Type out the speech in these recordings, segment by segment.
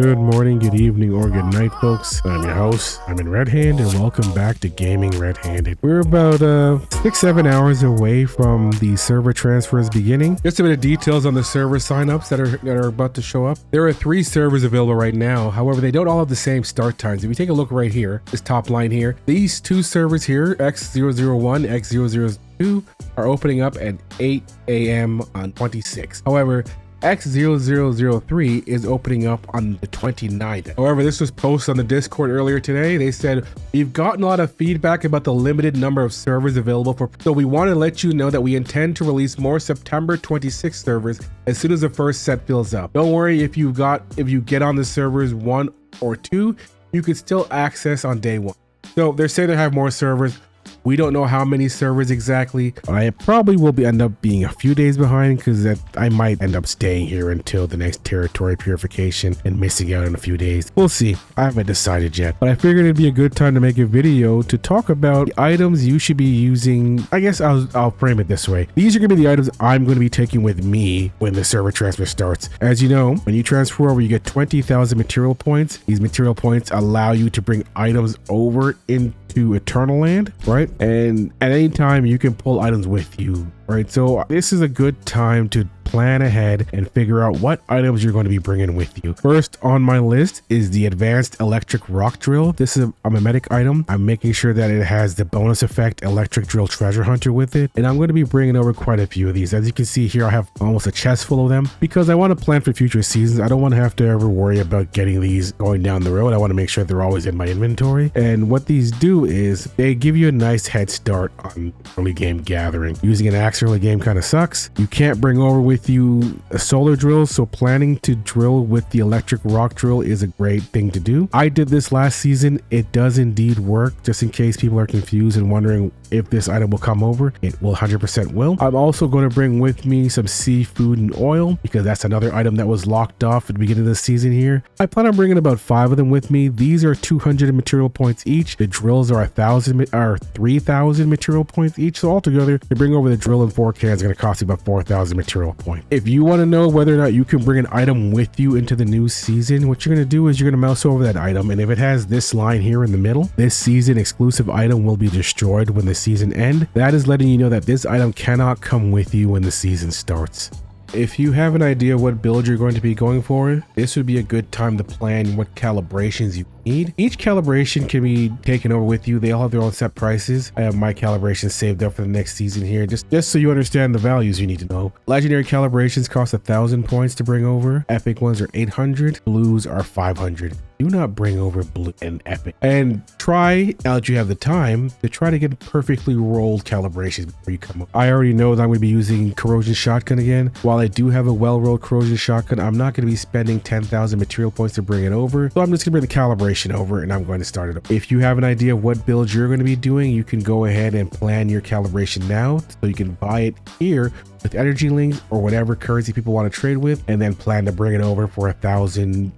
Good morning, good evening, or good night, folks. I'm your host. I'm in Redhand, and welcome back to Gaming Redhanded. We're about 6-7 hours away from the server transfers beginning. Just a bit of details on the server signups that are about to show up. There are 3 servers available right now. However, they don't all have the same start times. If you take a look right here, this top line here, these 2 servers here, X001, X002, are opening up at 8 a.m. on 26. However, X0003 is opening up on the 29th. However, this was posted on the Discord earlier today. They said, we've gotten a lot of feedback about the limited number of servers available so we want to let you know that we intend to release more September 26 servers as soon as the first set fills up. Don't worry, if you get on the servers 1 or 2, you could still access on day 1. So they're saying they have more servers. We don't know how many servers exactly. I probably will end up being a few days behind because I might end up staying here until the next territory purification and missing out in a few days. We'll see. I haven't decided yet, but I figured it'd be a good time to make a video to talk about the items you should be using. I guess I'll frame it this way. These are going to be the items I'm going to be taking with me when the server transfer starts. As you know, when you transfer over, you get 20,000 material points. These material points allow you to bring items over into Eternal Land, right? And at any time you can pull items with you, right? So this is a good time to plan ahead and figure out what items you're going to be bringing with you. First on my list is the advanced electric rock drill. This is a mimetic item. I'm making sure that it has the bonus effect electric drill treasure hunter with it, and I'm going to be bringing over quite a few of these. As you can see here, I have almost a chest full of them because I want to plan for future seasons. I don't want to have to ever worry about getting these going down the road. I want to make sure they're always in my inventory, and what these do is they give you a nice head start on early game gathering. Using an axe early game kind of sucks. You can't bring over with you a solar drill, so planning to drill with the electric rock drill is a great thing to do. I did this last season. It does indeed work. Just in case people are confused and wondering if this item will come over, it will 100% will. I'm also going to bring with me some seafood and oil because that's another item that was locked off at the beginning of the season here. I plan on bringing about 5 of them with me. These are 200 material points each. The drills are 3,000 material points each. So altogether, to bring over the drill and 4 cans is going to cost you about 4,000 material points. If you want to know whether or not you can bring an item with you into the new season, what you're going to do is you're going to mouse over that item, and if it has this line here in the middle, this season exclusive item will be destroyed when the season ends. That is letting you know that this item cannot come with you when the season starts. If you have an idea what build you're going to be going for, this would be a good time to plan what calibrations you need. Each calibration can be taken over with you. They all have their own set prices. I have my calibrations saved up for the next season here, just so you understand the values you need to know. Legendary calibrations cost 1,000 points to bring over. Epic ones are 800. Blues are 500. Do not bring over blue and epic, and try, now that you have the time, to try to get perfectly rolled calibrations before you come up. I already know that I'm going to be using corrosion shotgun again. While I do have a well-rolled corrosion shotgun, I'm not going to be spending 10,000 material points to bring it over, so I'm just going to bring the calibration over and I'm going to start it up. If you have an idea of what build you're going to be doing, you can go ahead and plan your calibration now, so you can buy it here with energy links or whatever currency people want to trade with, and then plan to bring it over for 1,000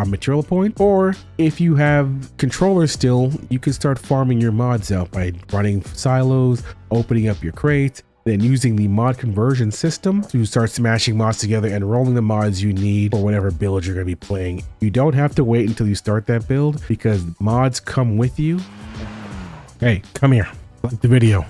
material points. Or if you have controllers still, you can start farming your mods out by running silos, opening up your crates, then using the mod conversion system to start smashing mods together and rolling the mods you need for whatever build you're going to be playing. You don't have to wait until you start that build because mods come with you. Hey, come here, like the video.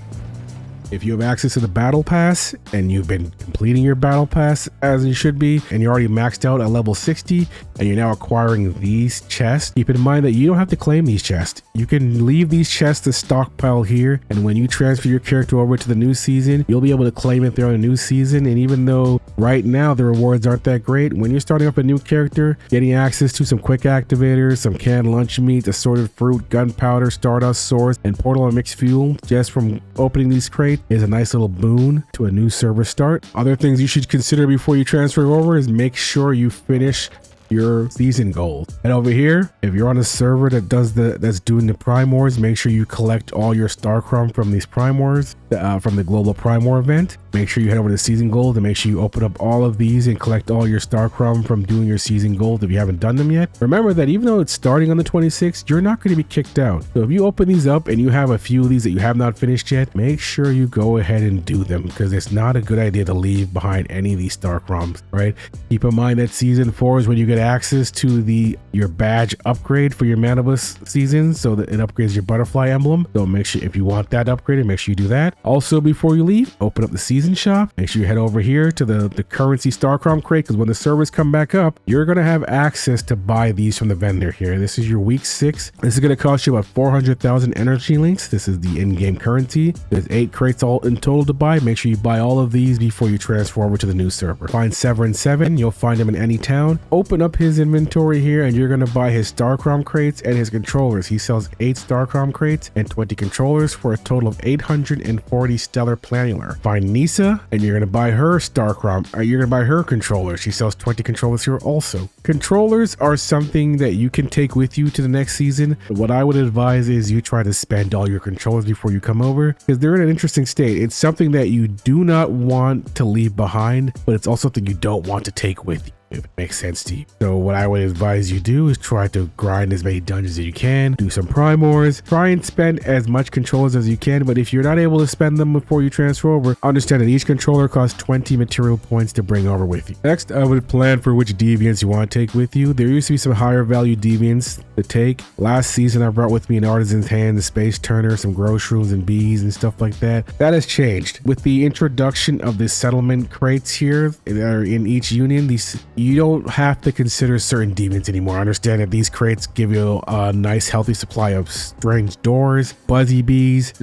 If you have access to the battle pass and you've been completing your battle pass as you should be, and you're already maxed out at level 60 and you're now acquiring these chests, keep in mind that you don't have to claim these chests. You can leave these chests to stockpile here, and when you transfer your character over to the new season, you'll be able to claim it there on the new season. And even though right now the rewards aren't that great, when you're starting up a new character, getting access to some quick activators, some canned lunch meat, assorted fruit, gunpowder, stardust swords, and portal and mixed fuel just from opening these crates is a nice little boon to a new server start. Other things you should consider before you transfer over is make sure you finish your season goals. And over here, if you're on a server that's doing the Prime Wars, make sure you collect all your Starchrom from these Prime Wars, from the global Prime War event. Make sure you head over to season gold and make sure you open up all of these and collect all your Starchrom from doing your season gold if you haven't done them yet. Remember that even though it's starting on the 26th, you're not going to be kicked out. So if you open these up and you have a few of these that you have not finished yet, make sure you go ahead and do them, because it's not a good idea to leave behind any of these Starchroms, right? Keep in mind that season 4 is when you get get access to your badge upgrade for your Manibus season, so that it upgrades your butterfly emblem. So make sure, if you want that upgraded, make sure you do that. Also, before you leave, open up the season shop. Make sure you head over here to the currency Starchrom crate, because when the servers come back up, you're going to have access to buy these from the vendor here. This is your week 6. This is going to cost you about 400,000 energy links. This is the in-game currency. There's 8 crates all in total to buy. Make sure you buy all of these before you transfer over to the new server. Find Severin7. You'll find him in any town. Open up his inventory here, and you're going to buy his Starchrom crates and his controllers. He sells 8 Starchrom crates and 20 controllers for a total of 840 stellar planular. Find Nisa, and you're going to buy her Starchrom. You're going to buy her controllers. She sells 20 controllers here also. Controllers are something that you can take with you to the next season. What I would advise is you try to spend all your controllers before you come over, because they're in an interesting state. It's something that you do not want to leave behind, but it's also something you don't want to take with you, if it makes sense to you. So what I would advise you do is try to grind as many dungeons as you can, do some primors, try and spend as much controllers as you can. But if you're not able to spend them before you transfer over, understand that each controller costs 20 material points to bring over with you. Next, I would plan for which deviants you want to take with you. There used to be some higher value deviants to take. Last season, I brought with me an Artisan's Hand, the Space Turner, some grow shrooms and bees and stuff like that. That has changed with the introduction of the settlement crates here that are in each union. You don't have to consider certain deviants anymore. Understand that these crates give you a nice healthy supply of strange doors, buzzy bees,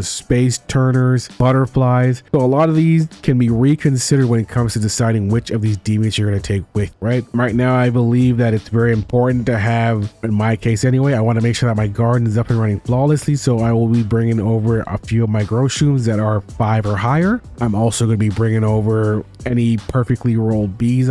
space turners, butterflies. So a lot of these can be reconsidered when it comes to deciding which of these deviants you're going to take with, right? Right now, I believe that it's very important to have, in my case anyway, I want to make sure that my garden is up and running flawlessly. So I will be bringing over a few of my grow shrooms that are 5 or higher. I'm also going to be bringing over any perfectly rolled bees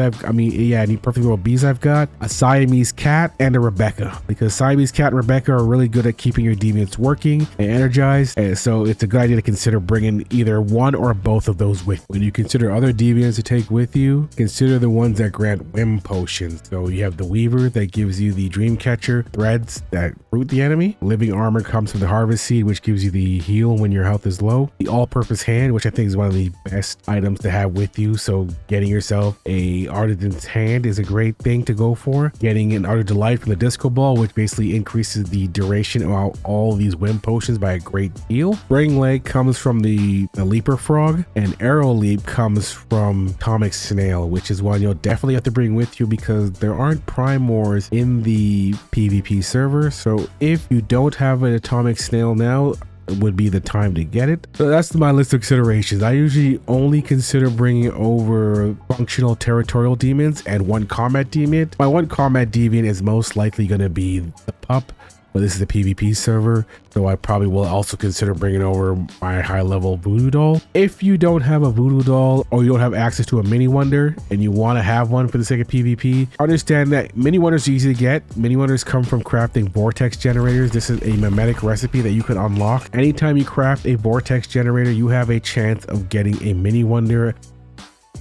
any perfectly rolled bees I've got, a Siamese cat, and a Rebecca, because Siamese cat and Rebecca are really good at keeping your deviants working and energized, and so it's a good idea to consider bringing either one or both of those with. When you consider other deviants to take with you, consider the ones that grant whim potions. So you have the Weaver that gives you the dream catcher threads that root the enemy. Living armor comes from the harvest seed, which gives you the heal when your health is low. The all-purpose hand, which I think is one of the best items to have with you, so getting yourself a Artisan's Hand is a great thing to go for. Getting an Art of Delight from the Disco Ball, which basically increases the duration of all these whim potions by a great deal. Spring Leg comes from the Leaper Frog, and Arrow Leap comes from Atomic Snail, which is one you'll definitely have to bring with you because there aren't primors in the PvP server. So if you don't have an Atomic Snail now, would be the time to get it. So that's my list of considerations. I usually only consider bringing over functional territorial demons and 1 combat deviant. My 1 combat deviant is most likely going to be the pup, but this is a PvP server, so I probably will also consider bringing over my high-level voodoo doll. If you don't have a voodoo doll, or you don't have access to a mini wonder and you want to have one for the sake of PvP, understand that mini wonders are easy to get. Mini wonders come from crafting vortex generators. This is a mimetic recipe that you can unlock. Anytime you craft a vortex generator, you have a chance of getting a mini wonder.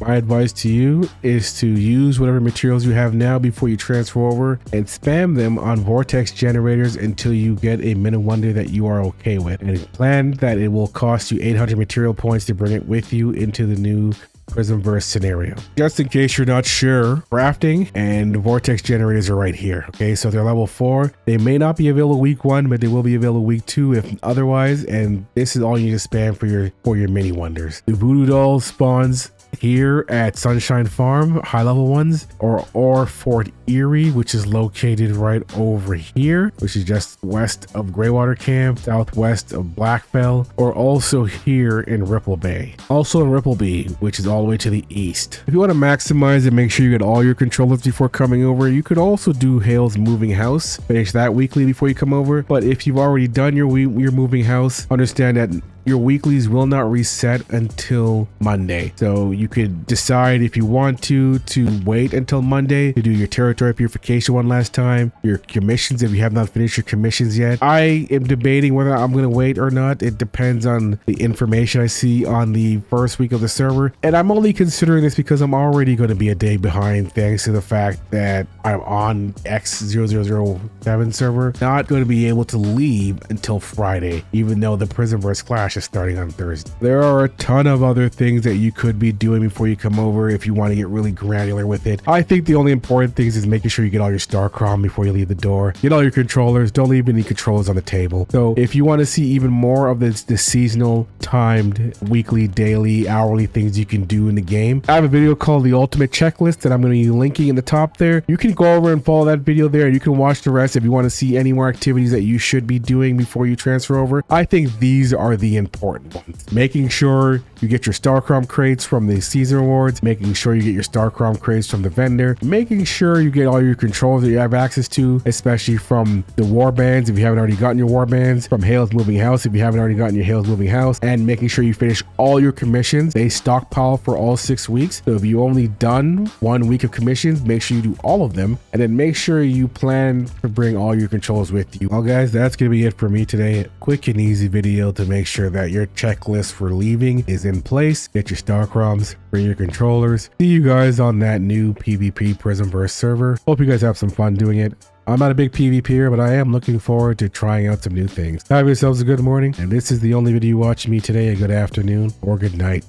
My advice to you is to use whatever materials you have now before you transfer over and spam them on vortex generators until you get a mini wonder that you are okay with. And plan that it will cost you 800 material points to bring it with you into the new Prismverse scenario. Just in case you're not sure, crafting and vortex generators are right here. Okay, so they're level 4. They may not be available week 1, but they will be available week 2 if otherwise. And this is all you need to spam for your mini wonders. The voodoo doll spawns here at Sunshine Farm, high level ones, or Fort Erie, which is located right over here, which is just west of Greywater Camp, southwest of Blackfell, or also here in Ripple Bay. Also in Ripple Bay, which is all the way to the east. If you want to maximize and make sure you get all your controllers before coming over, you could also do Hale's Moving House. Finish that weekly before you come over. But if you've already done your moving house, understand that your weeklies will not reset until Monday. So you could decide if you want to wait until Monday to do your territory purification one last time, your commissions if you have not finished your commissions yet. I am debating whether I'm going to wait or not. It depends on the information I see on the first week of the server. And I'm only considering this because I'm already going to be a day behind thanks to the fact that I'm on X0007 server, not going to be able to leave until Friday, even though the Prismverse Clash access starting on Thursday. There are a ton of other things that you could be doing before you come over if you want to get really granular with it. I think the only important things is making sure you get all your Starchrom before you leave the door. Get all your controllers. Don't leave any controllers on the table. So if you want to see even more of the seasonal, timed, weekly, daily, hourly things you can do in the game, I have a video called The Ultimate Checklist that I'm going to be linking in the top there. You can go over and follow that video there, and you can watch the rest if you want to see any more activities that you should be doing before you transfer over. I think these are the important ones. Making sure you get your Starchrom crates from the season rewards, making sure you get your Starchrom crates from the vendor, making sure you get all your controls that you have access to, especially from the warbands if you haven't already gotten your warbands, from Hale's Moving House if you haven't already gotten your Hale's Moving House, and making sure you finish all your commissions. They stockpile for all 6 weeks, so if you only done 1 week of commissions, make sure you do all of them, and then make sure you plan to bring all your controls with you. Well guys, that's gonna be it for me today. A quick and easy video to make sure that your checklist for leaving is in place. Get your Starchroms, bring your controllers. See you guys on that new PvP Prismverse server. Hope you guys have some fun doing it. I'm not a big PvPer, but I am looking forward to trying out some new things. Have yourselves a good morning, and this is the only video you watch me today. A good afternoon or good night.